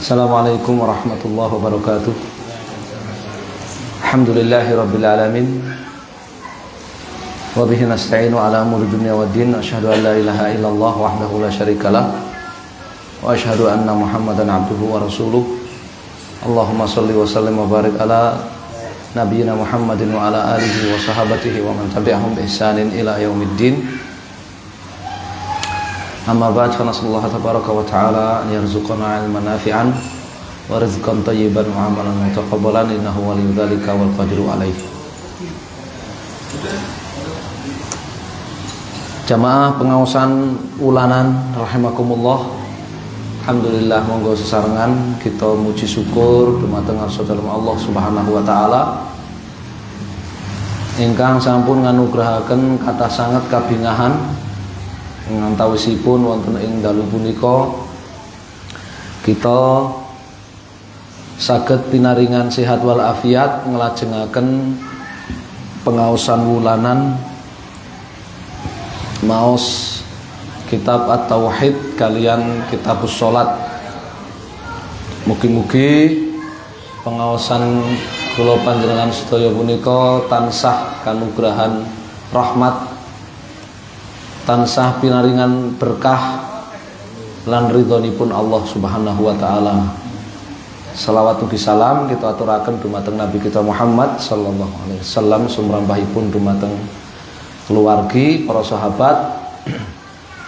Assalamualaikum warahmatullahi wabarakatuh. Alhamdulillahi rabbil alamin. Wa bihi nasta'inu ala umuri dunya waddin. Asyhadu an la ilaha illallah wahdahu la syarikalah. Wa asyhadu anna Muhammadan abduhu wa rasuluh. Allahumma shalli wa sallim wa barik ala nabiyyina Muhammadin wa ala alihi wa sahabatihi wa man tabi'ahum bi ihsanin ila yaumiddin. Amma ba'd, fa nasallahu tabaraka wa ta'ala an yarzuqana ilman nafi'an wa rizqan thayyiban wa amalan mutaqabbalan innahu waliyyu dzalika wal qadiru alaih. Jamaah pengaosan ulanan rahimakumullah. Alhamdulillah, monggo sesarengan kita muji syukur dumateng Gusti Allah Subhanahu wa taala ingkang sampun nganugrahaken kathah sanget kabingahan ngantawisipun wonten ing dalu punika kita saged pinaringan sehat wal afiat nglajengaken pengaosan wulanan maos kitab At-Tauhid kalian kitabus Shalat. Mugi-mugi pengaosan kula panjenengan sedaya punika tansah kanugrahan rahmat, tansah pinaringan berkah lan ridhonipun Allah Subhanahu wa taala. Selawat ugi salam kita aturaken dumateng Nabi kita Muhammad sallallahu alaihi wasallam, sumrambahipun dumateng keluargi, para sahabat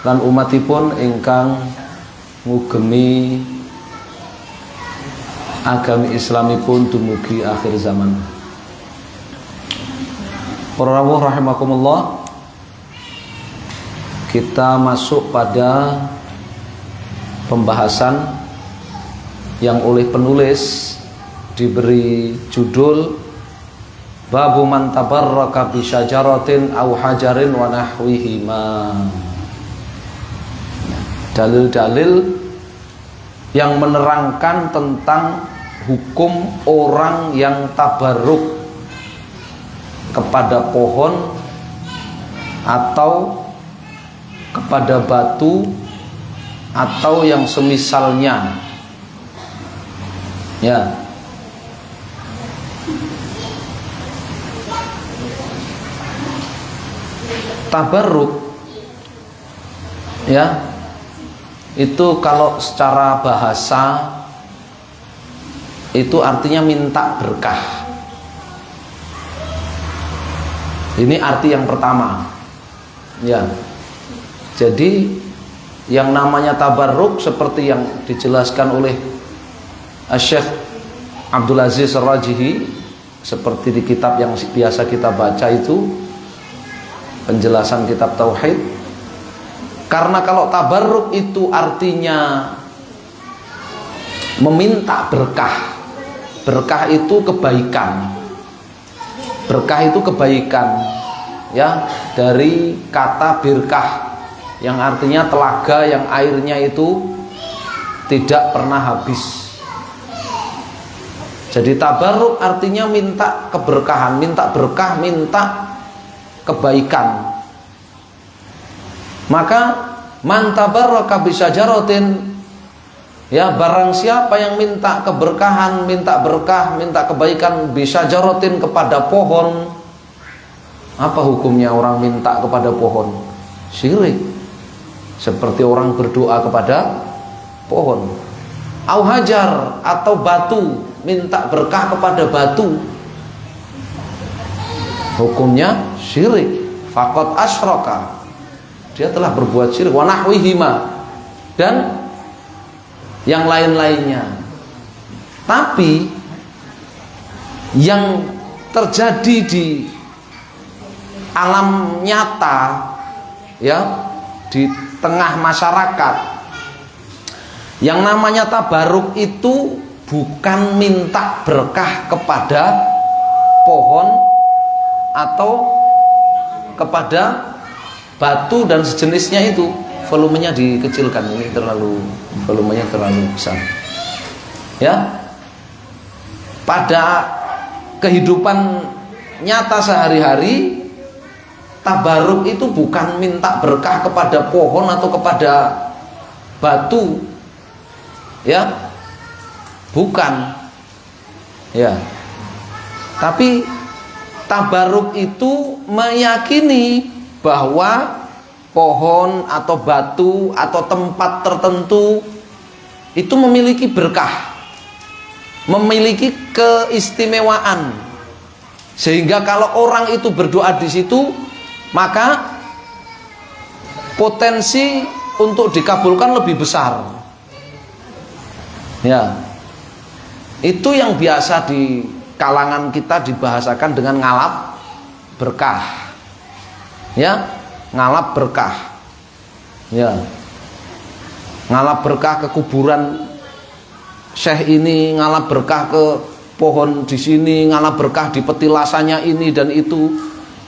lan umatipun ingkang ngugemi agami Islamipun dumugi akhir zaman. Para rawuh rahimakumullah, kita masuk pada pembahasan yang oleh penulis diberi judul Babu man tabarraka bi syajaratin aw hajarin wa nahwihima. Dalil-dalil yang menerangkan tentang hukum orang yang tabarruk kepada pohon atau kepada batu atau yang semisalnya, ya. Tabarruk, ya, itu kalau secara bahasa itu artinya minta berkah. Ini arti yang pertama, ya. Jadi yang namanya tabarruk seperti yang dijelaskan oleh Syekh Abdul Aziz Ar-Rajihi, seperti di kitab yang biasa kita baca itu, penjelasan kitab Tauhid. Karena kalau tabarruk itu artinya meminta berkah. Berkah itu kebaikan. Berkah itu kebaikan, ya, dari kata birkah yang artinya telaga yang airnya itu tidak pernah habis. Jadi tabarruk artinya minta keberkahan, minta berkah, minta kebaikan. Maka man tabarraka bi syajaratin, ya, barang siapa yang minta keberkahan, minta berkah, minta kebaikan bi syajaratin kepada pohon. Apa hukumnya orang minta kepada pohon? Syirik. Seperti orang berdoa kepada pohon. Au hajar, atau batu, minta berkah kepada batu. Hukumnya syirik. Faqad asyraka, dia telah berbuat syirik. Wa nahwihima, dan yang lain-lainnya. Tapi yang terjadi di alam nyata, ya, di tengah masyarakat, yang namanya tabarruk itu bukan minta berkah kepada pohon atau kepada batu dan sejenisnya itu. Volumenya dikecilkan, ini volumenya terlalu besar, ya. Pada kehidupan nyata sehari-hari, tabarruk itu bukan minta berkah kepada pohon atau kepada batu, ya. Bukan. Ya. Tapi tabaruk itu meyakini bahwa pohon atau batu atau tempat tertentu itu memiliki berkah, memiliki keistimewaan, sehingga kalau orang itu berdoa di situ, maka potensi untuk dikabulkan lebih besar. Ya, itu yang biasa di kalangan kita dibahasakan dengan ngalap berkah. Ya, ngalap berkah. Ya, ngalap berkah ke kuburan syekh ini, ngalap berkah ke pohon di sini, ngalap berkah di petilasannya ini dan itu.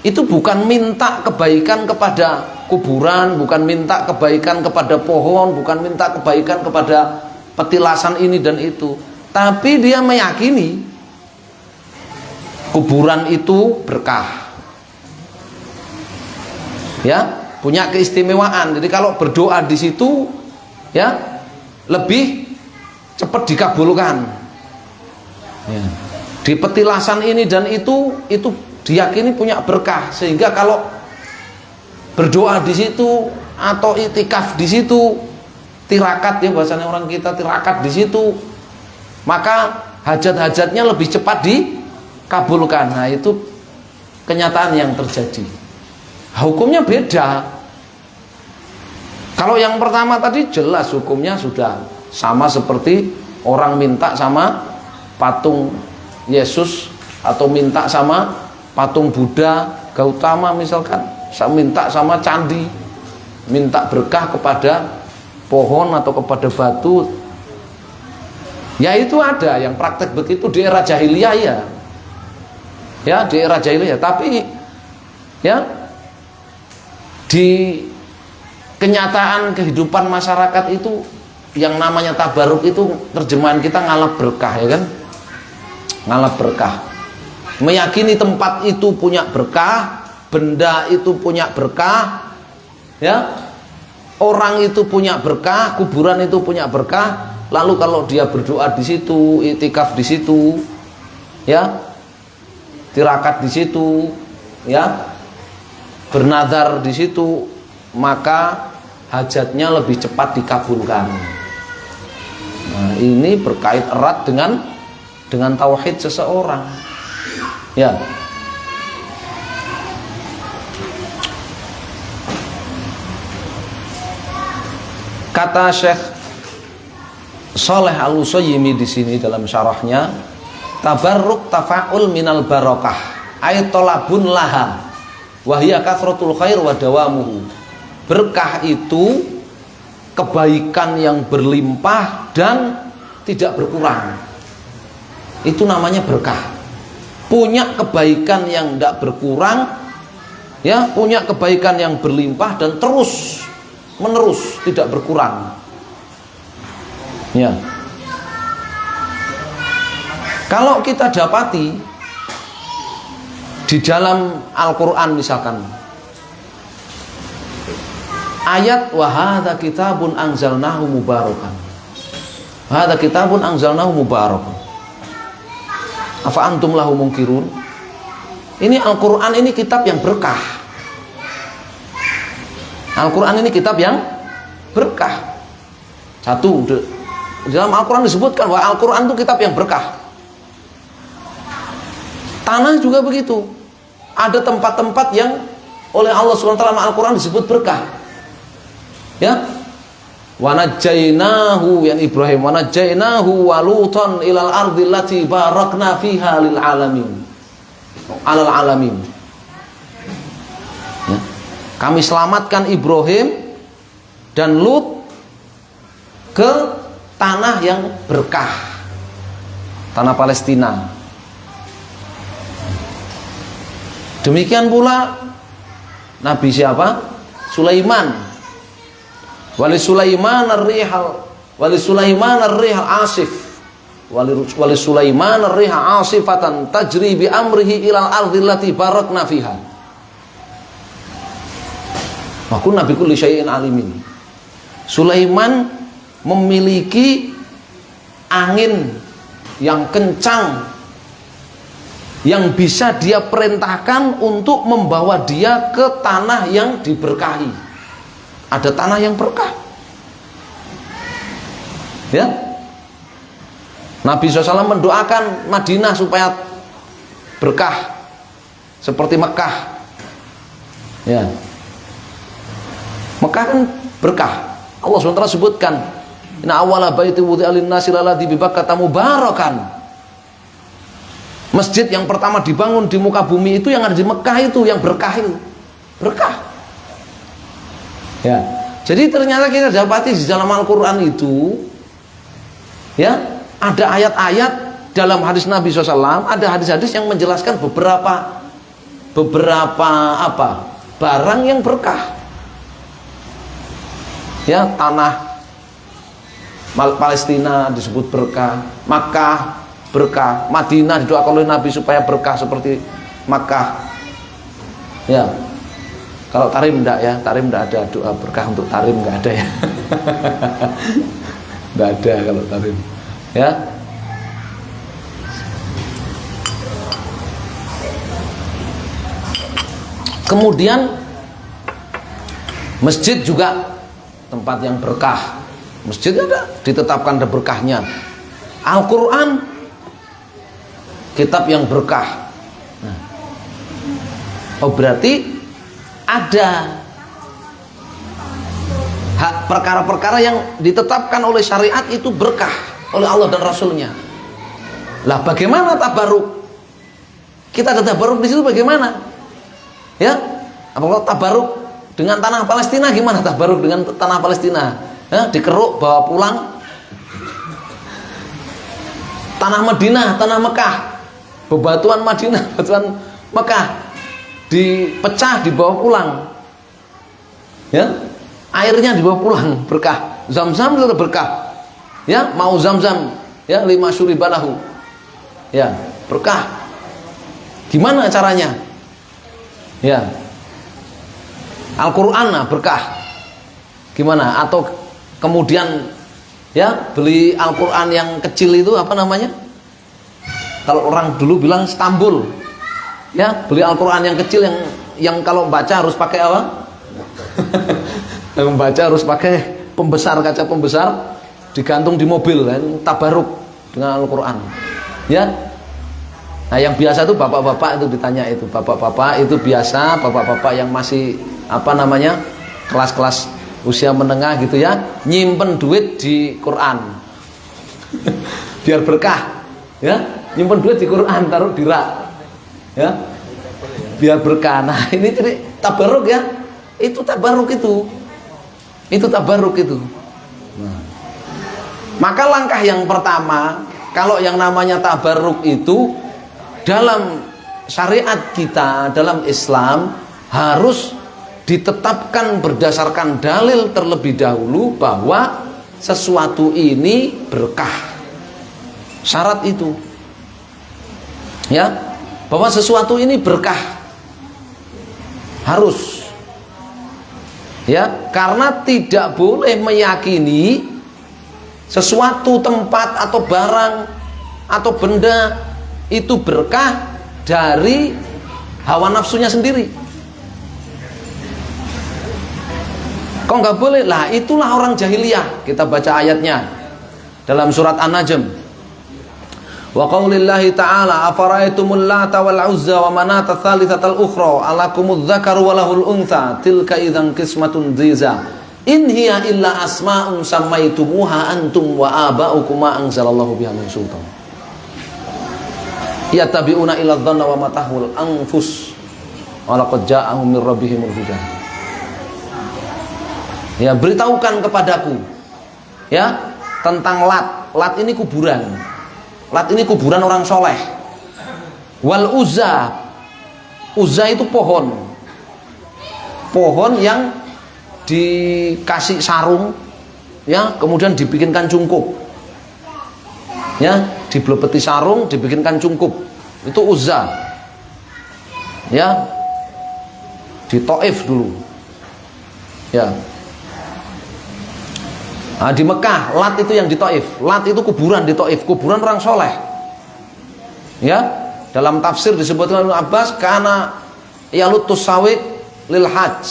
Itu bukan minta kebaikan kepada kuburan, bukan minta kebaikan kepada pohon, bukan minta kebaikan kepada petilasan ini dan itu, tapi dia meyakini kuburan itu berkah. Ya, punya keistimewaan. Jadi kalau berdoa di situ, ya, lebih cepat dikabulkan. Ya. Di petilasan ini dan itu diyakini punya berkah, sehingga kalau berdoa di situ atau itikaf di situ, tirakat ya bahasanya orang kita, tirakat di situ, maka hajat-hajatnya lebih cepat dikabulkan. Nah, itu kenyataan yang terjadi. Hukumnya beda. Kalau yang pertama tadi jelas hukumnya sudah sama seperti orang minta sama patung Yesus atau minta sama patung Buddha Gautama misalkan, minta sama candi, minta berkah kepada pohon atau kepada batu. Ya, itu ada yang praktek begitu di era jahiliyah ya. Ya, di era jahiliyah. Tapi ya, di kenyataan kehidupan masyarakat itu yang namanya tabaruk itu terjemahan kita ngalap berkah, ya kan? Ngalap berkah. Meyakini tempat itu punya berkah, benda itu punya berkah, ya. Orang itu punya berkah, kuburan itu punya berkah. Lalu kalau dia berdoa di situ, itikaf di situ, ya, tirakat di situ, ya, bernadar di situ, maka hajatnya lebih cepat dikabulkan. Nah, ini berkait erat dengan tauhid seseorang. Ya. Kata Syekh Shalih Al-Utsaimin di sini dalam syarahnya, tabarruk tafa'ul minal barakah, ay talabun laha wa hiya kathratul khair wa dawamuhu. Berkah itu kebaikan yang berlimpah dan tidak berkurang. Itu namanya berkah. Punya kebaikan yang tidak berkurang, ya, punya kebaikan yang berlimpah dan terus menerus tidak berkurang. Ya. Kalau kita dapati di dalam Al-Qur'an misalkan ayat wa hadza kitabun anzalnahu mubarakan. Hadza kitabun anzalnahu mubarakan. Afa antum lahu munkirun? Ini Al-Qur'an ini kitab yang berkah. Al-Quran ini kitab yang berkah. Satu, di dalam Al-Quran disebutkan bahwa Al-Quran itu kitab yang berkah. Tanah juga begitu. Ada tempat-tempat yang oleh Allah SWT dalam Al-Quran disebut berkah. Ya, wa najjainahu, yang Ibrahim, wa najjainahu wa Lutan ilal ardi allati barakna fiha lil alamin, alal alamin. Ya. Kami selamatkan Ibrahim dan Lut ke tanah yang berkah, tanah Palestina. Demikian pula Nabi siapa? Sulaiman. Wali Sulaiman ar-rihal, wali Sulaiman ar-rihal asif, wali Sulaiman ar-rihal asifatan tajri bi amrihi ilal ardi allati barakna fiha. Wa kunna bi kulli syai'in alimin. Sulaiman memiliki angin yang kencang, yang bisa dia perintahkan untuk membawa dia ke tanah yang diberkahi. Ada tanah yang berkah, ya. Nabi SAW mendoakan Madinah supaya berkah seperti Mekah, ya. Mekah kan berkah. Allah SWT sebutkan, inna awwala baiti wudi'a lin-nasi lalladzi bi Bakkah mubarakan. Masjid yang pertama dibangun di muka bumi itu yang ada di Mekah itu, yang berkah itu. Berkah. Ya. Jadi ternyata kita dapati di dalam Al-Qur'an itu, ya, ada ayat-ayat dalam hadis Nabi SAW, ada hadis-hadis yang menjelaskan beberapa barang yang berkah. Ya, tanah Palestina disebut berkah, Makkah berkah, Madinah didoakan oleh Nabi supaya berkah seperti Makkah. Ya. Kalau Tarim enggak ya, Tarim enggak ada doa berkah untuk Tarim, enggak ada ya. Enggak ada kalau Tarim. Ya. Kemudian masjid juga tempat yang berkah. Masjid ada ditetapkan ada berkahnya. Al-Quran kitab yang berkah. Nah. Oh berarti ada perkara-perkara yang ditetapkan oleh syariat itu berkah oleh Allah dan Rasulnya. Lah bagaimana tabaruk? Kita ada tabaruk di situ bagaimana? Ya, apakah tabaruk dengan tanah Palestina? Gimana tabaruk dengan tanah Palestina? Ya, dikeruk bawa pulang. Tanah Madinah, tanah Mekah, bebatuan Madinah, bebatuan Mekah dipecah dibawa pulang. Ya, airnya dibawa pulang berkah. Zam-zam itu berkah. Ya, mau zam-zam ya 5 syuribalahu. Ya, berkah. Gimana caranya? Ya. Al-Qur'an berkah. Gimana? Atau kemudian ya, beli Al-Qur'an yang kecil itu apa namanya? Kalau orang dulu bilang Stambul. Ya, beli Al-Qur'an yang kecil yang kalau baca harus pakai apa? Yang membaca harus pakai pembesar, kaca pembesar, digantung di mobil kan, tabaruk dengan Al-Qur'an. Ya. Nah, yang biasa itu bapak-bapak itu ditanya itu, bapak-bapak itu biasa, bapak-bapak yang masih apa namanya? Kelas-kelas usia menengah gitu ya, nyimpen duit di Quran. Biar berkah. Ya, nyimpen duit di Quran, taruh di rak. Ya. Biar berkah. Nah, ini jadi tabaruk ya. Itu tabaruk itu. Itu tabaruk itu. Nah. Maka langkah yang pertama, kalau yang namanya tabaruk itu dalam syariat kita, dalam Islam harus ditetapkan berdasarkan dalil terlebih dahulu bahwa sesuatu ini berkah. Syarat itu. Ya, bahwa sesuatu ini berkah. Harus. Ya, karena tidak boleh meyakini sesuatu tempat atau barang atau benda itu berkah dari hawa nafsunya sendiri. Kok nggak boleh? Lah itulah orang jahiliyah. Kita baca ayatnya dalam surat An-Najm. Wa qaulillahi ta'ala afara'aytumul lata wal uzza wa manata tsalitsatal ukhra alakumudz dzakaru wa lahul untha tilka idzan qismatun dhiza in hiya illa asma'un sammaitumuha antum wa aba'ukum ma anzalallahu biha min sultan yatabi'una ila dhanna wa matahul anfus wa laqad ja'ahum min rabbihimul huda. Ya, beritahukan kepadaku ya tentang Lat. Lat ini kuburan. Lat ini kuburan orang soleh. Wal Uzza. Uzza itu pohon. Pohon yang dikasih sarung ya, kemudian dibikinkan cungkup. Ya, dibelepeti sarung, dibikinkan cungkup. Itu Uzza. Ya. Di Taif dulu. Ya. Nah, di Mekah, Lat itu yang di Taif. Lat itu kuburan di Taif, kuburan orang soleh. Ya, dalam tafsir disebutkan Ibnu Abbas kana yalutus sawiq lil hajj.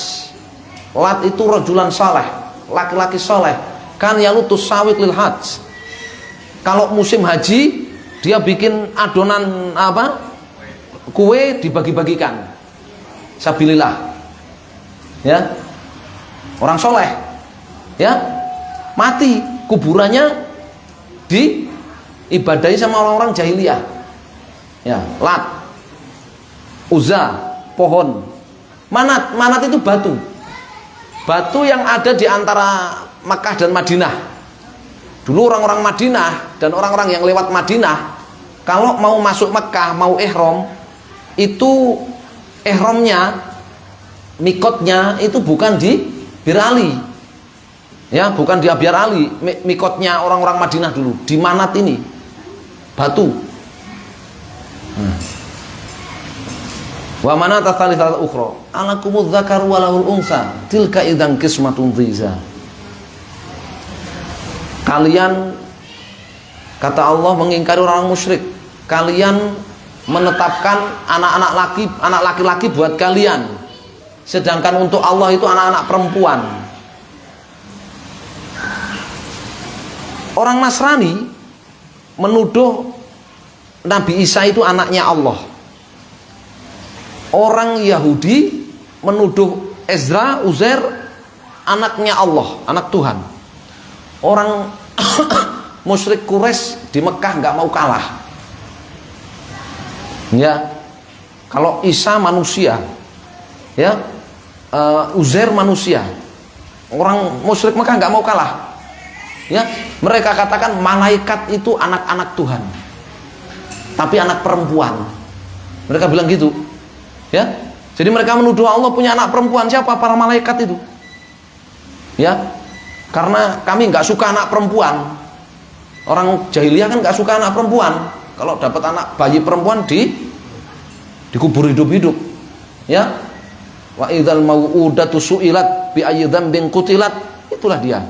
Lat itu rajulan saleh, laki-laki saleh. Kan yalutus sawiq lil hajj. Kalau musim haji dia bikin adonan apa? Kue dibagi-bagikan. Sabilillah. Ya. Orang soleh. Ya. Mati, kuburannya diibadahi sama orang-orang jahiliyah. Ya, Lat, Uzza, pohon. Manat itu batu. Batu yang ada di antara Makkah dan Madinah. Dulu orang-orang Madinah dan orang-orang yang lewat Madinah, kalau mau masuk Mekah, mau ihram, itu ihramnya, mikotnya itu bukan di Bir Ali, ya, bukan di Abyar Ali. Mikotnya orang-orang Madinah dulu di Manat ini, batu. Wa manat tsalitsatul ukhra alakumudz dzakaru wa lahul unsa tilka idzan qismatun dhiza. Kalian, kata Allah mengingkari orang musyrik, kalian menetapkan anak laki-laki buat kalian, sedangkan untuk Allah itu anak-anak perempuan. Orang Nasrani menuduh Nabi Isa itu anaknya Allah. Orang Yahudi menuduh Ezra, Uzair anaknya Allah, anak Tuhan. Orang musyrik Quraisy di Mekah nggak mau kalah. Ya, kalau Isa manusia, ya, Uzair manusia. Orang musyrik Mekah nggak mau kalah. Ya, mereka katakan malaikat itu anak-anak Tuhan, tapi anak perempuan. Mereka bilang gitu. Ya, jadi mereka menuduh Allah punya anak perempuan. Siapa? Para malaikat itu. Ya, karena kami nggak suka anak perempuan. Orang jahiliyah kan nggak suka anak perempuan. Kalau dapat anak bayi perempuan dikubur hidup-hidup. Ya, wa idzal mau'udatu su'ilat bi ayyi dzambin qutilat. Itulah dia.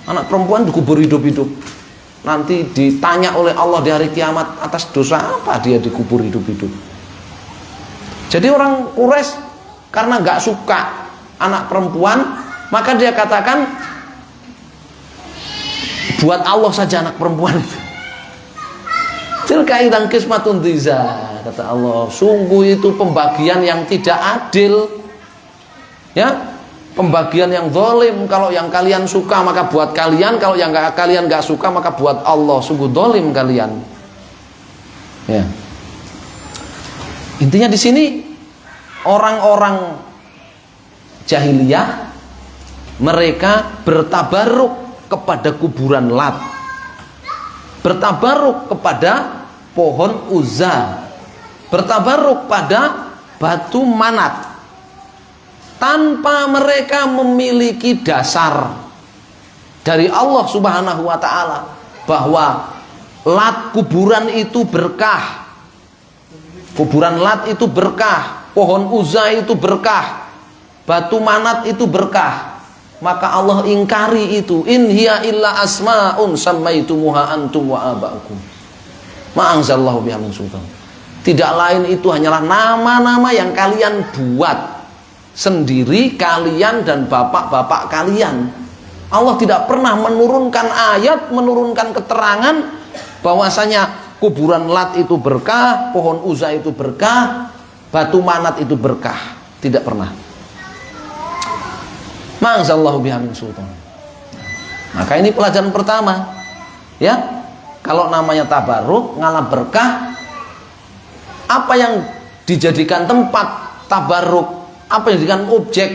Anak perempuan dikubur hidup-hidup. Nanti ditanya oleh Allah di hari kiamat, atas dosa apa dia dikubur hidup-hidup. Jadi orang Quraisy karena nggak suka anak perempuan, maka dia katakan buat Allah saja anak perempuan itu. Tilka idzan qismatun dhiza, kata Allah. Sungguh itu pembagian yang tidak adil. Ya, pembagian yang zalim. Kalau yang kalian suka maka buat kalian, kalau yang kalian nggak suka maka buat Allah. Sungguh zalim kalian. Ya. Intinya di sini orang-orang jahiliyah mereka bertabaruk kepada kuburan Lat, bertabaruk kepada pohon Uzza, bertabaruk pada batu Manat, tanpa mereka memiliki dasar dari Allah Subhanahu wa ta'ala bahwa Lat kuburan itu berkah. Kuburan Lat itu berkah, pohon Uzza itu berkah, batu Manat itu berkah. Maka Allah ingkari itu. In hiya illa asma'un sammaitumuha antum wa aba'ukum ma anzalallahu biha min sultan. Tidak lain itu hanyalah nama-nama yang kalian buat sendiri, kalian dan bapak-bapak kalian. Allah tidak pernah menurunkan ayat, menurunkan keterangan bahwasanya kuburan Lat itu berkah, pohon Uzza itu berkah, batu Manat itu berkah. Tidak pernah. Ma'anzalallahu biha min sultan. Maka ini pelajaran pertama. Ya, kalau namanya tabaruk, ngalah berkah, apa yang dijadikan tempat tabaruk, apa yang dijadikan objek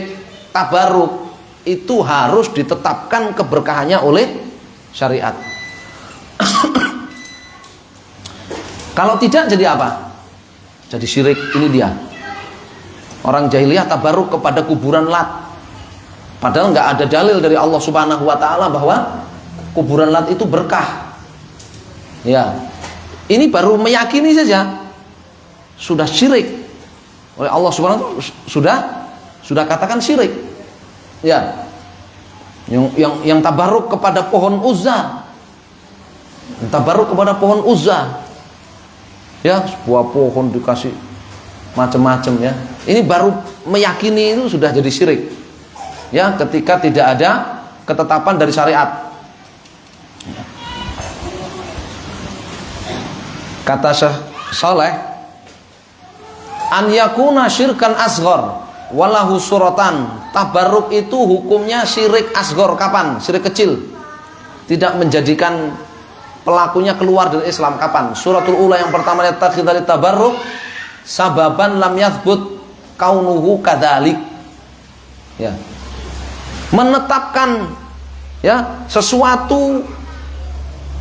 tabaruk, itu harus ditetapkan keberkahannya oleh syariat. Kalau tidak jadi apa? Jadi syirik. Ini dia. Orang jahiliyah tabaruk kepada kuburan Lat. Padahal nggak ada dalil dari Allah Subhanahu wa ta'ala bahwa kuburan Lat itu berkah. Ya. Ini baru meyakini saja sudah syirik. Oleh Allah Subhanahu wa ta'ala sudah katakan syirik. Ya. Yang tabaruk kepada pohon Uzza. Tabaruk kepada pohon Uzza. Ya, sebuah pohon dikasih macam-macam ya. Ini baru meyakini itu sudah jadi syirik. Ya, ketika tidak ada ketetapan dari syariat. Kata Syekh Saleh, an yakuna syirkan asghar walahu suratan. Tabarruk itu hukumnya syirik asghar kapan? Syirik kecil. Tidak menjadikan pelakunya keluar dari Islam kapan? Suratul Ula yang pertama, yattakhidhu tabarruk sababan lam yathbut kaunuhu kadzalik. Ya. Menetapkan ya sesuatu,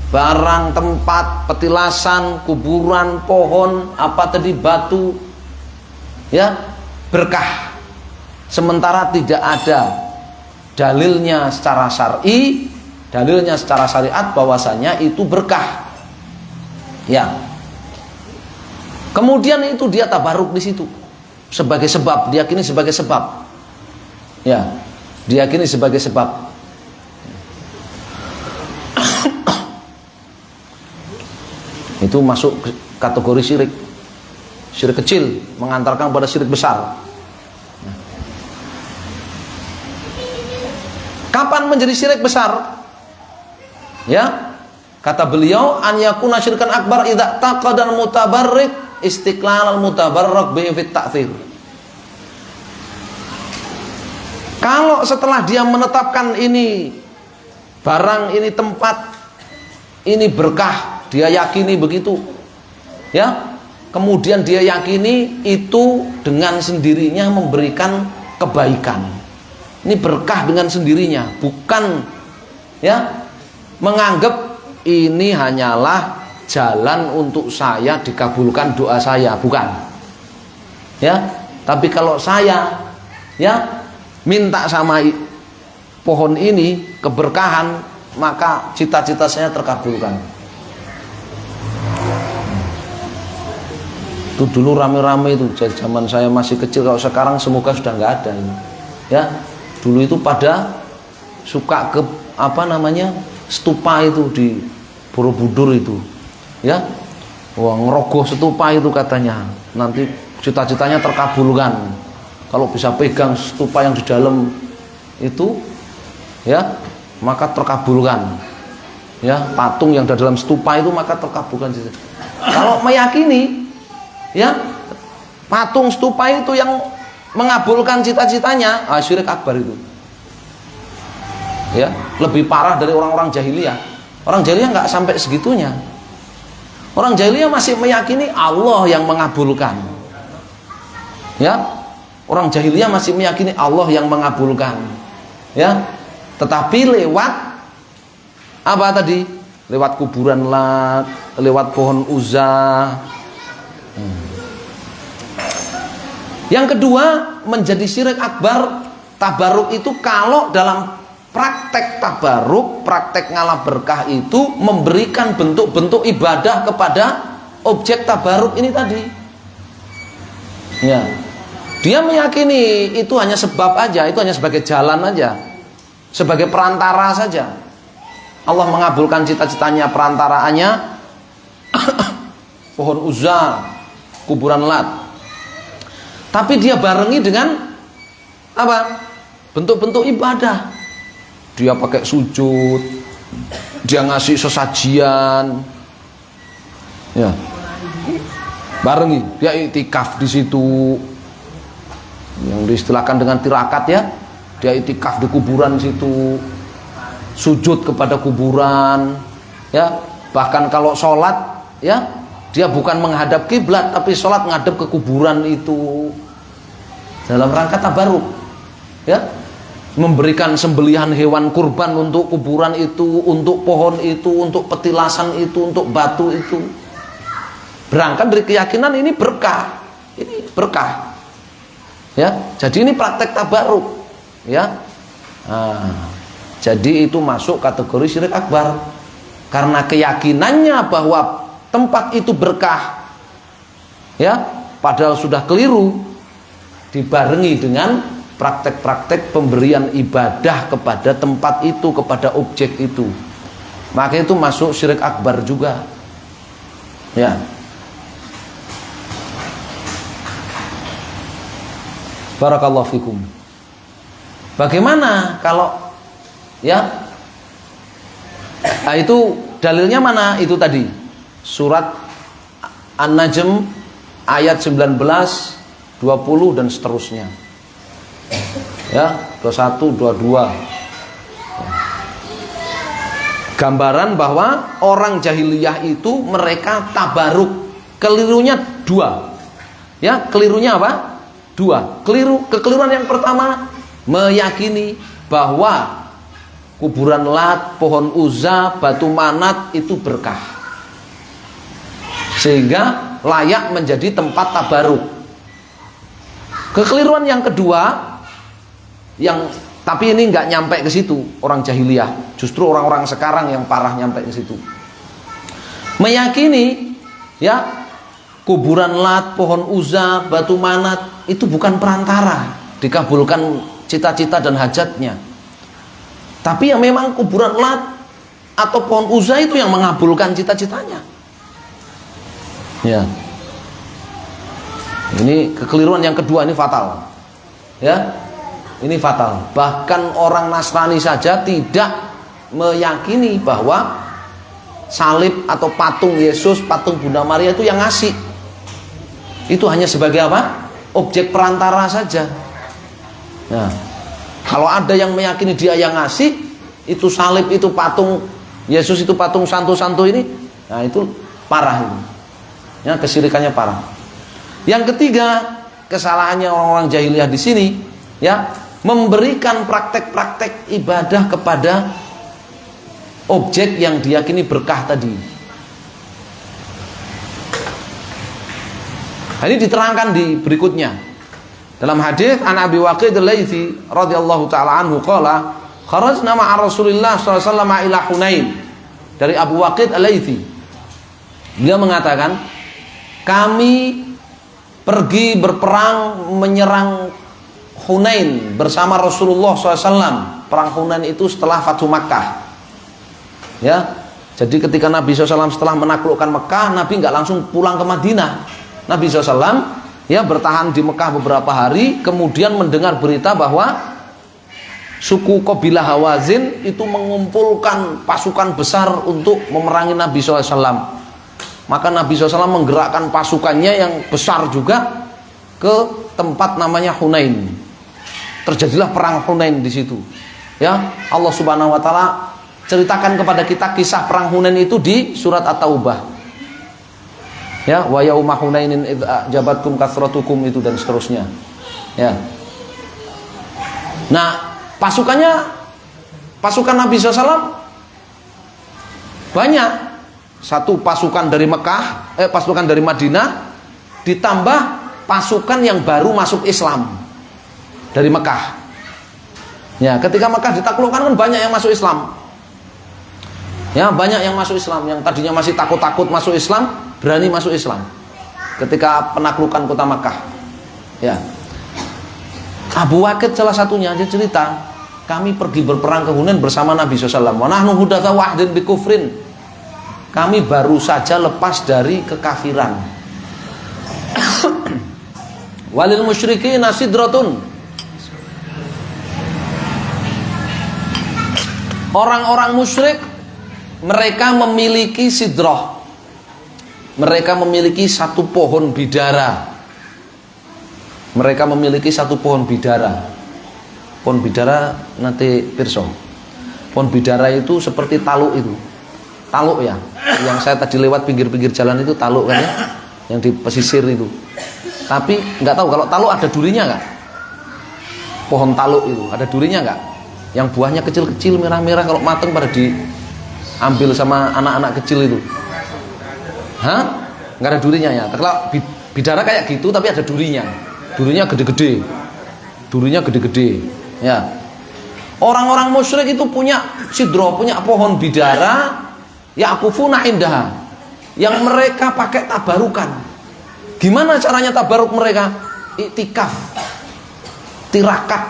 barang, tempat, petilasan, kuburan, pohon, apa tadi, batu, ya, berkah. Sementara tidak ada dalilnya secara syar'i, dalilnya secara syariat bahwasanya itu berkah. Ya. Kemudian itu dia tabaruk di situ sebagai sebab, diyakini sebagai sebab. Ya, diyakini sebagai sebab. Itu masuk kategori syirik. Syirik kecil mengantarkan pada syirik besar. Kapan menjadi syirik besar? Ya, kata beliau, an yakuna syirkan akbar idza taqadal mutabarrik istiqlal al mutabarrak bi fit ta'thir. Kalau setelah dia menetapkan ini barang, ini tempat, ini berkah, dia yakini begitu, ya. Kemudian dia yakini itu dengan sendirinya memberikan kebaikan. Ini berkah dengan sendirinya, bukan ya menganggap ini hanyalah jalan untuk saya dikabulkan doa saya, bukan. Ya, tapi kalau saya ya minta sama pohon ini keberkahan, maka cita-cita saya terkabulkan. Itu dulu rame-rame itu zaman saya masih kecil. Kalau sekarang semoga sudah nggak ada ini. Ya, dulu itu pada suka ke apa namanya stupa itu di Borobudur itu, ya, wah ngerogoh stupa itu katanya nanti cita-citanya terkabulkan kalau bisa pegang stupa yang di dalam itu, ya, maka terkabulkan. Ya, patung yang di dalam stupa itu maka terkabulkan. Kalau meyakini ya patung stupa itu yang mengabulkan cita-citanya, syirik akbar itu. Ya, lebih parah dari orang-orang jahiliyah. Orang jahiliyah nggak sampai segitunya. Orang jahiliyah masih meyakini Allah yang mengabulkan. Ya, orang jahiliyah masih meyakini Allah yang mengabulkan. Ya, tetapi lewat apa tadi? Lewat kuburan Lat, lewat pohon Uzza. Yang kedua, menjadi syirik akbar tabaruk itu kalau dalam praktek tabaruk, praktek ngalah berkah itu memberikan bentuk-bentuk ibadah kepada objek tabaruk ini tadi. Ya. Dia meyakini itu hanya sebab aja, itu hanya sebagai jalan aja, sebagai perantara saja. Allah mengabulkan cita-citanya, perantaraannya pohon Uzza, kuburan Lat. Tapi dia barengi dengan apa? Bentuk-bentuk ibadah. Dia pakai sujud, dia ngasih sesajian, ya, barengi. Dia iktikaf di situ, yang diistilahkan dengan tirakat ya. Dia iktikaf di kuburan situ, sujud kepada kuburan, ya. Bahkan kalau sholat, ya, dia bukan menghadap kiblat, tapi sholat menghadap ke kuburan itu dalam rangka tabaruk, ya, memberikan sembelihan hewan kurban untuk kuburan itu, untuk pohon itu, untuk petilasan itu, untuk batu itu. Berangkat dari keyakinan ini berkah, ya. Jadi ini praktek tabaruk, ya. Jadi itu masuk kategori syirik akbar karena keyakinannya bahwa tempat itu berkah, ya, padahal sudah keliru, dibarengi dengan praktek-praktek pemberian ibadah kepada tempat itu, kepada objek itu, maka itu masuk syirik akbar juga, ya. Barakallahu fikum. Bagaimana kalau ya? Nah, itu dalilnya mana? Itu tadi surat An-Najm ayat 19, 20 dan seterusnya. Ya, 21, 22. Gambaran bahwa orang jahiliyah itu mereka tabaruk. Kelirunya dua. Ya, kelirunya apa? Dua. Kekeliruan yang pertama meyakini bahwa kuburan Lat, pohon Uzza, batu Manat itu berkah, sehingga layak menjadi tempat tabaruk. Kekeliruan yang kedua, tapi ini nggak nyampe ke situ orang jahiliyah, justru orang-orang sekarang yang parah nyampe ke situ. Meyakini ya kuburan Lat, pohon Uzza, batu Manat itu bukan perantara dikabulkan cita-cita dan hajatnya. Tapi yang memang kuburan Lat atau pohon Uzza itu yang mengabulkan cita-citanya. Ya. Ini kekeliruan yang kedua, ini fatal. Ya. Ini fatal. Bahkan orang Nasrani saja tidak meyakini bahwa salib atau patung Yesus, patung Bunda Maria itu yang ngasih. Itu hanya sebagai apa? Objek perantara saja. Nah, kalau ada yang meyakini dia yang ngasih, itu salib, itu patung Yesus, itu patung santo-santo ini, nah itu parah itu. Ya, kesyirikannya parah. Yang ketiga, kesalahannya orang-orang jahiliyah di sini, ya, memberikan praktek-praktek ibadah kepada objek yang diyakini berkah tadi. Ini diterangkan di berikutnya. Dalam hadis an Abi Waqid al-Laitsi radhiyallahu taala anhu qala kharajna ma'a Rasulillah sallallahu alaihi wasallam ila Hunain. Dari Abu Waqid al-Laitsi, dia mengatakan, kami pergi berperang menyerang Hunain bersama Rasulullah SAW. Perang Hunain itu setelah Fathu Makkah. Ya, jadi ketika Nabi SAW setelah menaklukkan Mekah, Nabi nggak langsung pulang ke Madinah. Nabi SAW ya bertahan di Mekah beberapa hari, kemudian mendengar berita bahwa suku Qabilah Hawazin itu mengumpulkan pasukan besar untuk memerangi Nabi SAW. Maka Nabi SAW menggerakkan pasukannya yang besar juga ke tempat namanya Hunain. Terjadilah perang Hunain di situ. Ya, Allah Subhanahu wa taala ceritakan kepada kita kisah perang Hunain itu di surat At-Taubah. Ya, wa yauma Hunainin id jabatkum kasratukum itu dan seterusnya. Ya. Nah, pasukan Nabi SAW banyak. Satu pasukan dari Mekah, pasukan dari Madinah, ditambah pasukan yang baru masuk Islam dari Mekah. Ya, ketika Mekah ditaklukkan kan banyak yang masuk Islam. Ya, banyak yang masuk Islam, yang tadinya masih takut-takut masuk Islam, berani masuk Islam ketika penaklukan kota Makkah. Ya. Abu Waqid salah satunya, dia cerita, kami pergi berperang ke Hunain bersama Nabi SAW. Wa nahnu hudatsa wahdin bi kufrin. Kami baru saja lepas dari kekafiran. Walil musyrikin sidratun. Orang-orang musyrik mereka memiliki sidrah. Mereka memiliki satu pohon bidara. Mereka memiliki satu pohon bidara. Pohon bidara nanti pirsa. Pohon bidara itu seperti taluk itu. Taluk ya. Yang saya tadi lewat pinggir-pinggir jalan itu taluk kan ya. Yang di pesisir itu. Tapi nggak tahu kalau taluk ada durinya nggak? Pohon taluk itu ada durinya nggak? Yang buahnya kecil-kecil merah-merah, kalau matang pada diambil sama anak-anak kecil itu. Hah? Nggak ada durinya ya. Kalau bidara kayak gitu tapi ada durinya. Durinya gede-gede. Durinya gede-gede. Ya. Orang-orang musyrik itu punya sidro, punya pohon bidara, yaqufuna indaha, yang mereka pakai tabarukan. Gimana caranya tabaruk mereka? Iktikaf, tirakat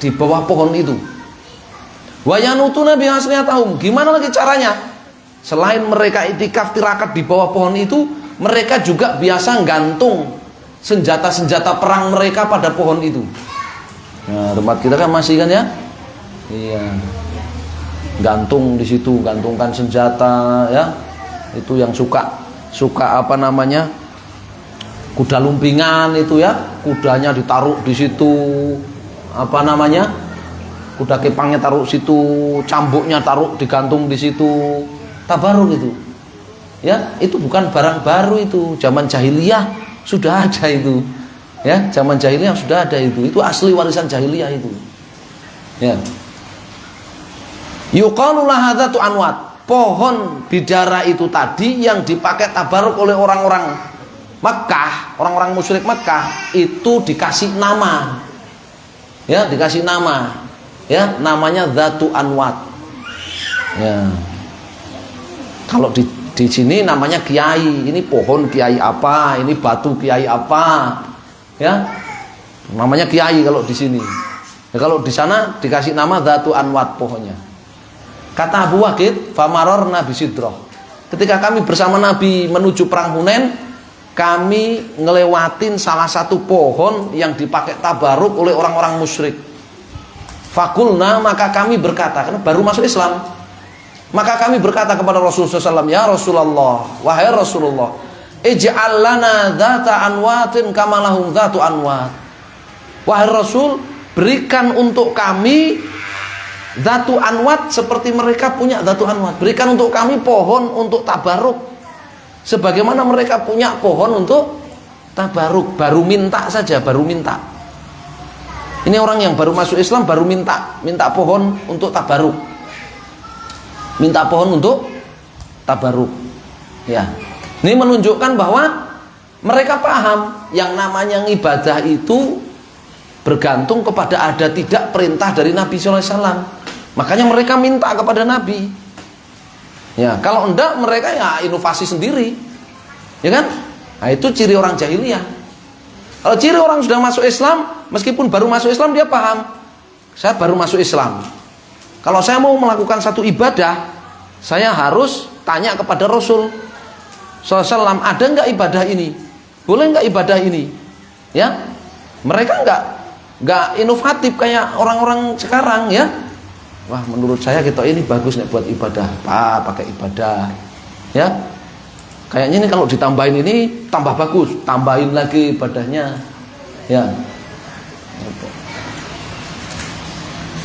di bawah pohon itu. Wayanutuna bihasniyatahum. Gimana lagi caranya? Selain mereka iktikaf tirakat di bawah pohon itu, mereka juga biasa gantung senjata-senjata perang mereka pada pohon itu. Nah, tempat kita kan masih kan ya? Iya. Gantung di situ, gantungkan senjata ya. Itu yang suka apa namanya? Kuda lumpingan itu ya, kudanya ditaruh di situ. Apa namanya? Kuda kepangnya taruh situ, cambuknya taruh digantung di situ. Tabaruk itu. Ya, itu bukan barang baru itu. Zaman jahiliyah sudah ada itu. Ya, zaman jahiliyah sudah ada itu. Itu asli warisan jahiliyah itu. Ya. Yuqalu lahadzatu anwat. Pohon bidara itu tadi yang dipakai tabaruk oleh orang-orang Mekah, orang-orang musyrik Mekah itu dikasih nama. Ya, dikasih nama. Ya, namanya Dzatu Anwat. Ya. Kalau di sini namanya kiai, ini pohon kiai apa, ini batu kiai apa. Ya. Namanya kiai kalau di sini. Ya, kalau di sana dikasih nama Dzatu Anwat pohonnya. Kata Abu Waqid, famarorna bisidroh. Ketika kami bersama Nabi menuju perang Hunain, kami ngelewatin salah satu pohon yang dipakai tabaruk oleh orang-orang musyrik. Fakulna, maka kami berkata, karena baru masuk Islam, maka kami berkata kepada Rasulullah SAW, ya Rasulullah, wahai Rasulullah, ij'al lana dzata anwatin kama lahum dzatu anwat. Wahai Rasul, berikan untuk kami dzatu anwat seperti mereka punya dzatu anwat. Berikan untuk kami pohon untuk tabaruk sebagaimana mereka punya pohon untuk tabaruk. Baru minta saja, baru minta. Ini orang yang baru masuk Islam baru minta pohon untuk tabaruk. Minta pohon untuk tabaruk. Ya. Ini menunjukkan bahwa mereka paham yang namanya ibadah itu bergantung kepada ada tidak perintah dari Nabi sallallahu alaihi wasallam. Makanya mereka minta kepada Nabi. Ya, kalau enggak mereka ya inovasi sendiri. Ya kan? Nah, itu ciri orang jahiliyah. Kalau ciri orang sudah masuk Islam, meskipun baru masuk Islam dia paham, saya baru masuk Islam. Kalau saya mau melakukan satu ibadah, saya harus tanya kepada Rasul SAW, ada nggak ibadah ini? Boleh nggak ibadah ini? Ya, mereka nggak inovatif kayak orang-orang sekarang ya. Wah, menurut saya kita ini bagus nih buat ibadah, pakai ibadah, ya. Kayaknya ini kalau ditambahin ini tambah bagus, tambahin lagi ibadahnya, ya.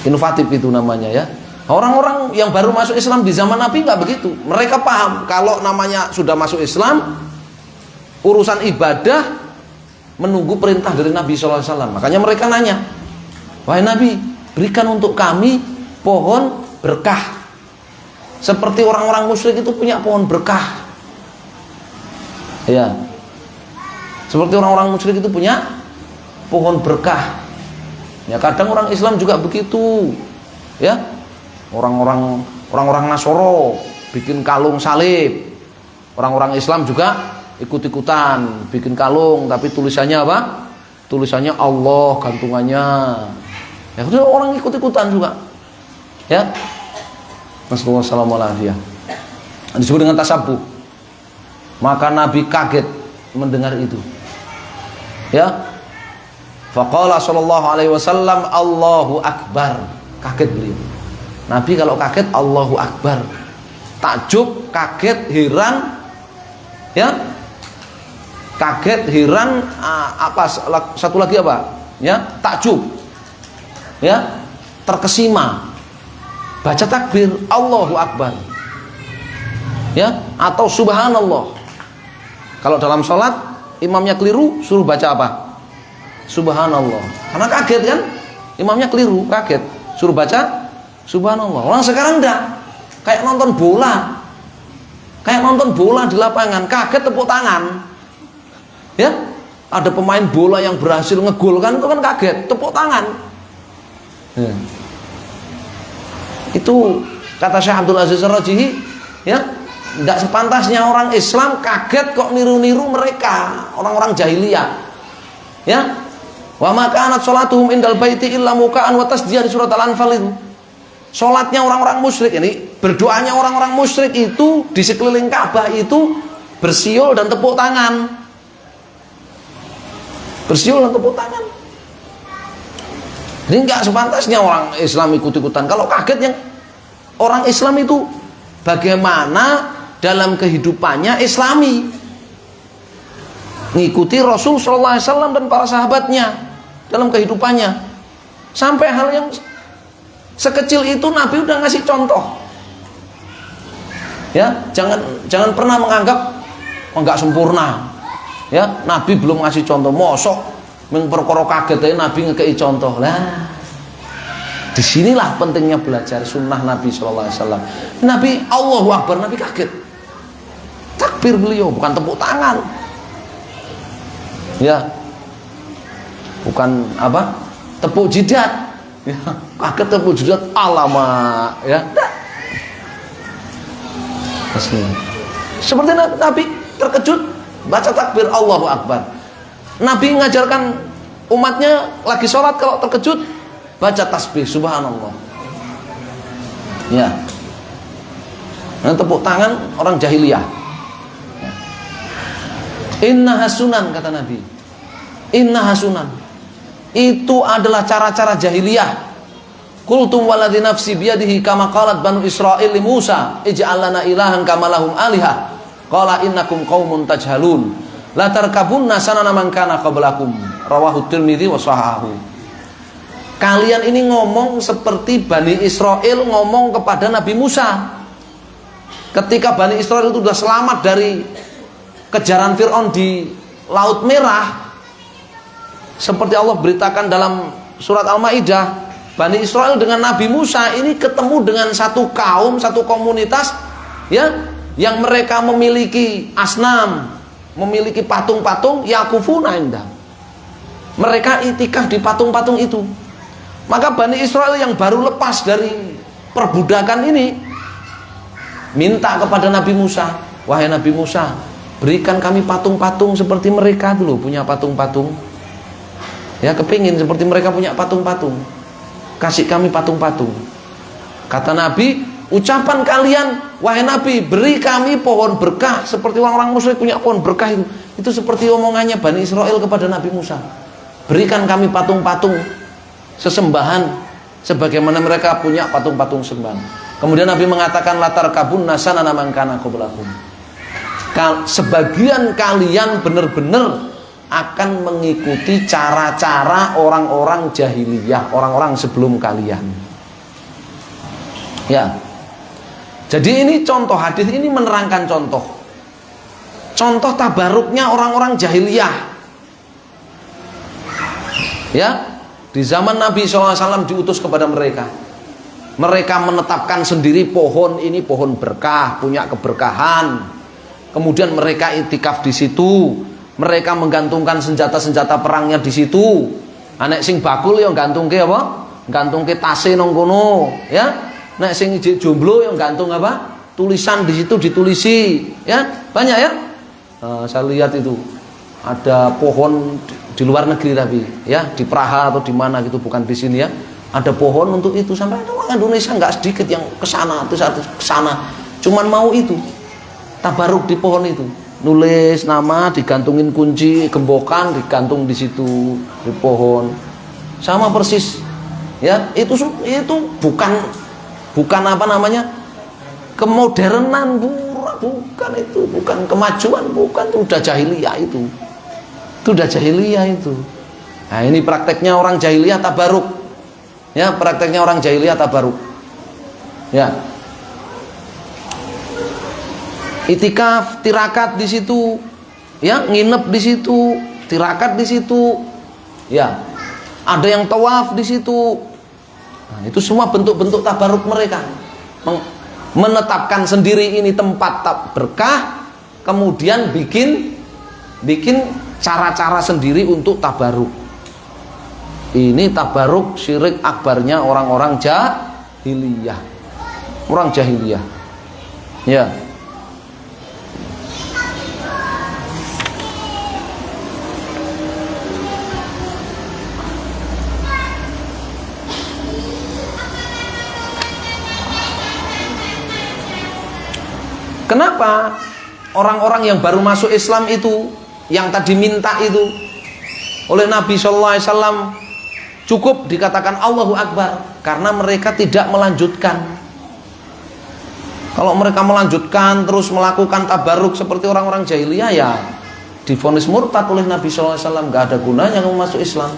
Inovatif itu namanya ya. Orang-orang yang baru masuk Islam di zaman Nabi nggak begitu. Mereka paham kalau namanya sudah masuk Islam, urusan ibadah menunggu perintah dari Nabi SAW. Makanya mereka nanya, wahai Nabi, berikan untuk kami pohon berkah. Seperti orang-orang musyrik itu punya pohon berkah. Ya, seperti orang-orang musyrik itu punya pohon berkah. Ya, kadang orang Islam juga begitu. Ya, orang-orang Nasoro bikin kalung salib. Orang-orang Islam juga ikut-ikutan bikin kalung, tapi tulisannya apa? Tulisannya Allah, gantungannya. Ya, itu orang ikut-ikutan juga. Ya, Rasulullah. Disebut dengan tasabuh. Maka Nabi kaget mendengar itu. Ya. Faqala sallallahu alaihi wasallam Allahu akbar. Kaget beliau. Nabi kalau kaget Allahu akbar. Takjub, kaget, heran. Ya. Kaget, heran, apa satu lagi apa? Ya, takjub. Ya, terkesima. Baca takbir Allahu akbar. Ya, atau subhanallah. Kalau dalam sholat imamnya keliru, suruh baca apa? Subhanallah. Karena kaget kan? Imamnya keliru, kaget. Suruh baca subhanallah. Orang sekarang enggak. Kayak nonton bola. Kayak nonton bola di lapangan, kaget tepuk tangan. Ya, ada pemain bola yang berhasil ngegol kan, itu kan kaget, tepuk tangan. Ya. Itu kata Syekh Abdul Aziz Ar-Rajihi, ya, tidak sepantasnya orang Islam kaget kok niru-niru mereka, orang-orang jahiliyah. Ya. Wa ma kanat sholatuhum indal baiti illa muka'an wa tasdiyah di surat Al-Anfal itu. Salatnya orang-orang musyrik ini, berdoanya orang-orang musyrik itu di sekeliling Ka'bah itu bersiul dan tepuk tangan. bersiul dan tepuk tangan. Jadi nggak sepantasnya orang Islam ikut-ikutan. Kalau kaget yang orang Islam itu bagaimana dalam kehidupannya Islami, ngikuti Rasul Sallallahu Alaihi Wasallam dan para sahabatnya dalam kehidupannya. Sampai hal yang sekecil itu Nabi udah ngasih contoh. Ya, jangan pernah menganggap nggak sempurna. Ya, Nabi belum ngasih contoh. Mosok mengperkara kaget aja Nabi ngekei contoh lah. Disinilah pentingnya belajar sunnah Nabi Sallallahu Alaihi Wasallam. Nabi Allahu Akbar, Nabi kaget. Takbir beliau, bukan tepuk tangan. Ya, bukan apa? Tepuk jidat. Ya, kaget tepuk jidat, alamak. Ya, seperti Nabi terkejut baca takbir Allahu Akbar. Nabi mengajarkan umatnya lagi sholat kalau terkejut baca tasbih subhanallah. Ya. Nah, tepuk tangan orang jahiliyah. Ya. Inna hasunan kata Nabi. Inna hasunan. Itu adalah cara-cara jahiliyah. Qultum waladhi nafsi biyadihi kama qalat banu Israil li Musa ij'al lana ilahan kama lahum alihah. Qala innakum qaumun tajhalun. La tarkabunna sanana man kana qablakum. Rawahu Tirmidzi wa shahahu. Kalian ini ngomong seperti Bani Israel ngomong kepada Nabi Musa. Ketika Bani Israel itu sudah selamat dari kejaran Fir'aun di Laut Merah, seperti Allah beritakan dalam surat Al-Maidah, Bani Israel dengan Nabi Musa ini ketemu dengan satu kaum, satu komunitas, ya, yang mereka memiliki asnam, memiliki patung-patung yakufuna indah. Mereka itikaf di patung-patung itu. Maka Bani Israel yang baru lepas dari perbudakan ini minta kepada Nabi Musa, wahai Nabi Musa, berikan kami patung-patung seperti mereka dulu punya patung-patung. Ya, kepingin seperti mereka punya patung-patung. Kasih kami patung-patung. Kata Nabi, ucapan kalian wahai Nabi, beri kami pohon berkah seperti orang-orang musyrik punya pohon berkah itu seperti omongannya Bani Israel kepada Nabi Musa. Berikan kami patung-patung sesembahan sebagaimana mereka punya patung-patung sembahan. Kemudian Nabi mengatakan latar kabun nasana namangkana qablakum. Sebagian kalian benar-benar akan mengikuti cara-cara orang-orang jahiliyah, orang-orang sebelum kalian. Ya. Jadi ini contoh hadis ini menerangkan contoh tabaruknya orang-orang jahiliyah. Ya, di zaman Nabi SAW diutus kepada mereka. Mereka menetapkan sendiri pohon ini pohon berkah, punya keberkahan. Kemudian mereka itikaf di situ. Mereka menggantungkan senjata-senjata perangnya di situ. Nek sing bakul yang gantungke apa? Gantungke tase nang kono, ya. Nek sing jomblo yang gantung apa? Tulisan di situ ditulisi, ya. Banyak ya. Saya lihat itu ada pohon di luar negeri tapi ya di Praha atau di mana gitu, bukan di sini ya. Ada pohon untuk itu, sampai ada orang Indonesia nggak sedikit yang kesana terus kesana, cuman mau itu tabaruk di pohon itu, nulis nama, digantungin kunci gembokan, digantung di situ di pohon, sama persis ya. Itu bukan apa namanya kemodernan, bukan itu, bukan kemajuan, bukan, itu udah jahiliyah itu udah jahiliyah itu. Nah ini prakteknya orang jahiliyah tabaruk. Ya, prakteknya orang jahiliyah tabaruk. Ya. Itikaf, tirakat di situ, ya, nginep di situ, tirakat di situ. Ya. Ada yang tawaf di situ. Nah, itu semua bentuk-bentuk tabaruk mereka. Menetapkan sendiri ini tempat berkah, kemudian bikin cara-cara sendiri untuk tabaruk. Ini tabaruk syirik akbarnya orang-orang jahiliyah. Orang jahiliyah. Ya. Kenapa orang-orang yang baru masuk Islam itu, yang tadi minta itu, oleh Nabi Shallallahu Alaihi Wasallam cukup dikatakan Allahu Akbar karena mereka tidak melanjutkan. Kalau mereka melanjutkan terus melakukan tabarruk seperti orang-orang jahiliyah, ya divonis murtad oleh Nabi Shallallahu Alaihi Wasallam. Gak ada gunanya kamu masuk Islam.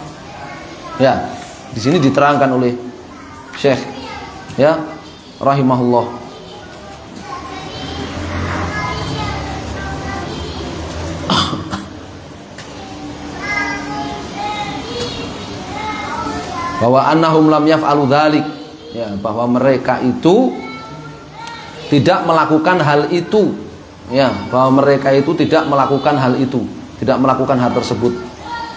Ya, di sini diterangkan oleh Syekh, ya, rahimahullah. Bahwa annahum lam yaf'alu dzalik, ya, bahwa mereka itu tidak melakukan hal itu, ya, bahwa mereka itu tidak melakukan hal itu, tidak melakukan hal tersebut,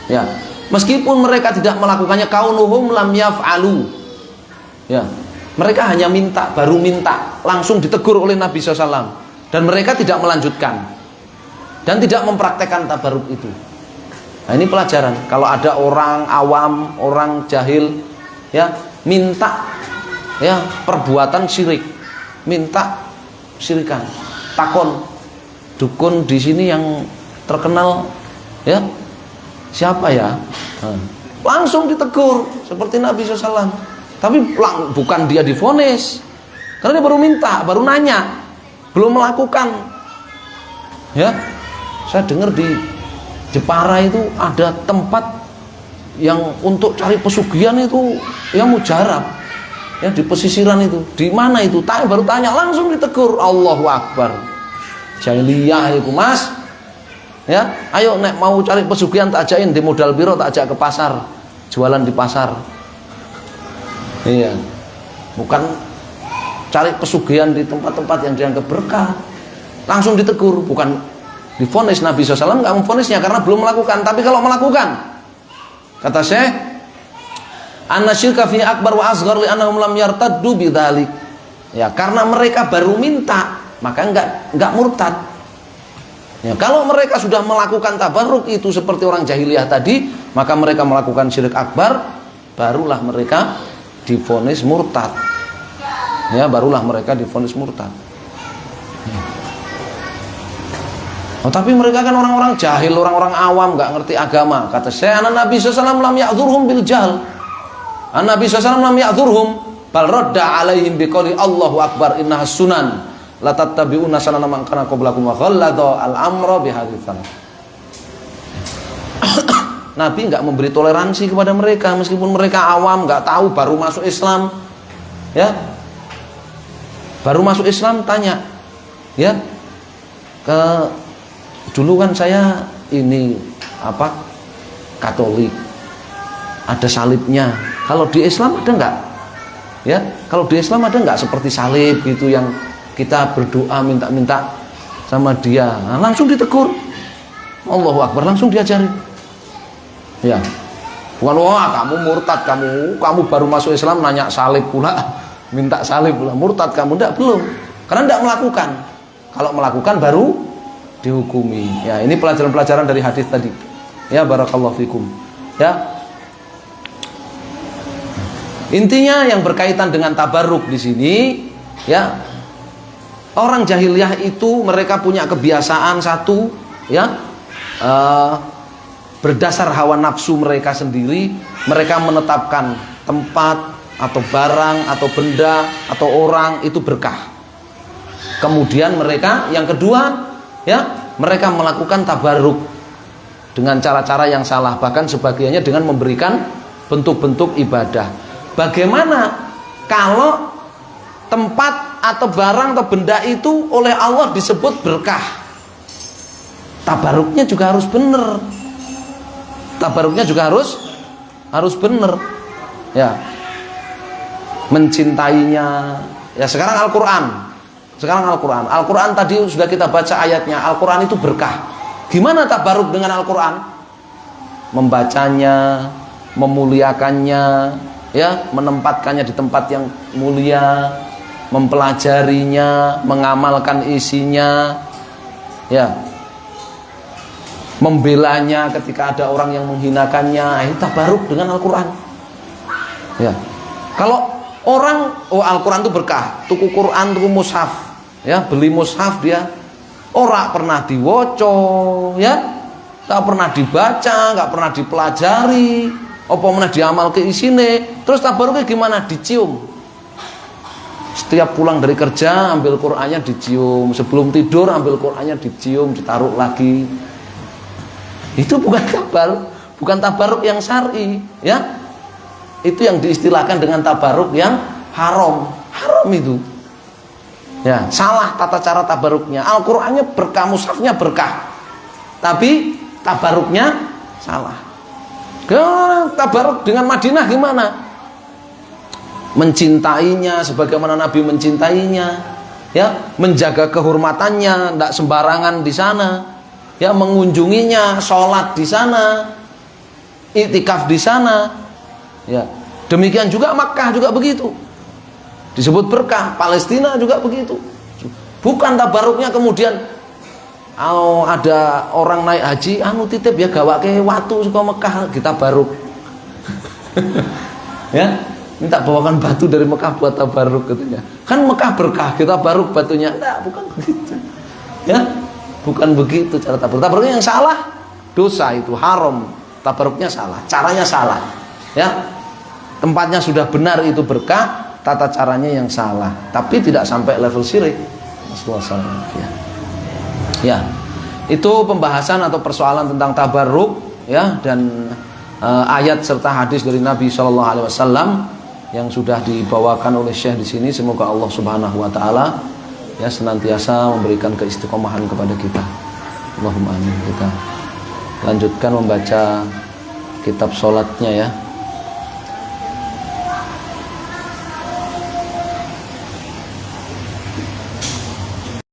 ya, meskipun mereka tidak melakukannya, kaunuhum lam yaf'alu, ya, mereka hanya minta, baru minta, langsung ditegur oleh Nabi SAW, dan mereka tidak melanjutkan dan tidak mempraktekkan tabarruk itu. Nah, ini pelajaran. Kalau ada orang awam, orang jahil, ya, minta, ya, perbuatan syirik, minta syirikan, takon, dukun di sini yang terkenal, ya, siapa ya? Langsung ditegur seperti Nabi SAW. Tapi bukan dia divonis, karena dia baru minta, baru nanya, belum melakukan. Ya, saya dengar di Jepara itu ada tempat yang untuk cari pesugihan itu yang mujarab, ya, di pesisiran itu. Di mana itu? Baru tanya, langsung ditegur. Allahu Akbar. Jahiliyah itu, Mas. Ya, ayo nek mau cari pesugihan tak ajakin di modal biro, tak ajak ke pasar, jualan di pasar. Iya. Bukan cari pesugihan di tempat-tempat yang dianggap berkah. Langsung ditegur, bukan divonis. Nabi SAW nggak memvonisnya karena belum melakukan. Tapi kalau melakukan, kata Syekh, anna syirka fi akbar wa asghar li annahum lam yartaddu bidzalik. Ya, karena mereka baru minta, maka enggak murtad. Ya, kalau mereka sudah melakukan tabarruk itu seperti orang jahiliyah tadi, maka mereka melakukan syirik akbar, barulah mereka divonis murtad. Ya, barulah mereka divonis murtad. Oh, tapi mereka kan orang-orang jahil, orang-orang awam, nggak ngerti agama. Kata saya, Nabi SAW lam ya'dzurhum bil jahl. Nabi SAW lam ya'dzurhum, bal radda alaihim biqouli Allahu Akbar innaha sunan la tattabi'una sanana man kana qablakum wa ghallada al-amra bihadits. Nabi nggak memberi toleransi kepada mereka meskipun mereka awam, nggak tahu, baru masuk Islam. Ya. Baru masuk Islam tanya, ya, dulu kan saya ini apa, Katolik, ada salibnya. Kalau di Islam ada enggak? Ya, kalau di Islam ada enggak seperti salib gitu yang kita berdoa minta-minta sama dia? Nah, langsung ditegur. Allahu Akbar, langsung diajari. Ya. Bukan, wah kamu murtad, kamu baru masuk Islam nanya salib pula, minta salib pula, murtad kamu. Enggak, belum. Karena enggak melakukan. Kalau melakukan baru dihukumi. Ya, ini pelajaran-pelajaran dari hadis tadi. Ya, barakallahu fikum. Ya. Intinya yang berkaitan dengan tabarruk di sini, ya. Orang jahiliyah itu mereka punya kebiasaan satu, ya. Berdasar hawa nafsu mereka sendiri, mereka menetapkan tempat atau barang atau benda atau orang itu berkah. Kemudian mereka yang kedua, ya, mereka melakukan tabarruk dengan cara-cara yang salah, bahkan sebagiannya dengan memberikan bentuk-bentuk ibadah. Bagaimana kalau tempat atau barang atau benda itu oleh Allah disebut berkah? Tabarruknya juga harus benar. Tabarruknya juga harus benar. Ya. Mencintainya. Ya, sekarang Al-Qur'an. Al-Quran tadi sudah kita baca ayatnya. Al-Quran itu berkah. Gimana tabarruk dengan Al-Quran? Membacanya, memuliakannya, ya, menempatkannya di tempat yang mulia, mempelajarinya, mengamalkan isinya, ya, membelanya ketika ada orang yang menghinakannya. Ini tabarruk dengan Al-Quran. Ya. Kalau orang, oh Al-Quran itu berkah, tuku Quran, tuku mushaf, ya, beli mushaf dia ora pernah diwoco, ya, nggak pernah dibaca, nggak pernah dipelajari, apa mana diamal ke isine. Terus tabaruknya gimana? Dicium. Setiap pulang dari kerja ambil Qur'annya dicium, sebelum tidur ambil Qur'annya dicium, ditaruh lagi. Itu bukan tabaruk yang syar'i, ya. Itu yang diistilahkan dengan tabaruk yang haram itu. Ya, salah tata cara tabaruknya. Al-Qur'annya berkah, mushafnya berkah, tapi tabaruknya salah. Tabaruk dengan Madinah gimana? Mencintainya sebagaimana Nabi mencintainya, ya, menjaga kehormatannya, tidak sembarangan di sana, ya, mengunjunginya, sholat di sana, iktikaf di sana, ya. Demikian juga Makkah juga begitu, disebut berkah. Palestina juga begitu. Bukan tabaruknya kemudian ada orang naik haji, titip ya gawake watu suka Mekah, kita baruk. Ya, minta bawakan batu dari Mekah buat tabaruk katanya. Kan Mekah berkah, kita baruk batunya. Enggak, bukan begitu. Ya, bukan begitu cara tabaruk. Tabaruknya yang salah, dosa itu, haram. Tabaruknya salah, caranya salah. Ya. Tempatnya sudah benar itu berkah, tata caranya yang salah. Tapi tidak sampai level syirik. Ya. Ya. Itu pembahasan atau persoalan tentang tabarruk, ya, dan ayat serta hadis dari Nabi SAW yang sudah dibawakan oleh Syekh di sini. Semoga Allah Subhanahu wa taala ya senantiasa memberikan keistiqomahan kepada kita. Allahumma amin. Kita lanjutkan membaca kitab salatnya, ya.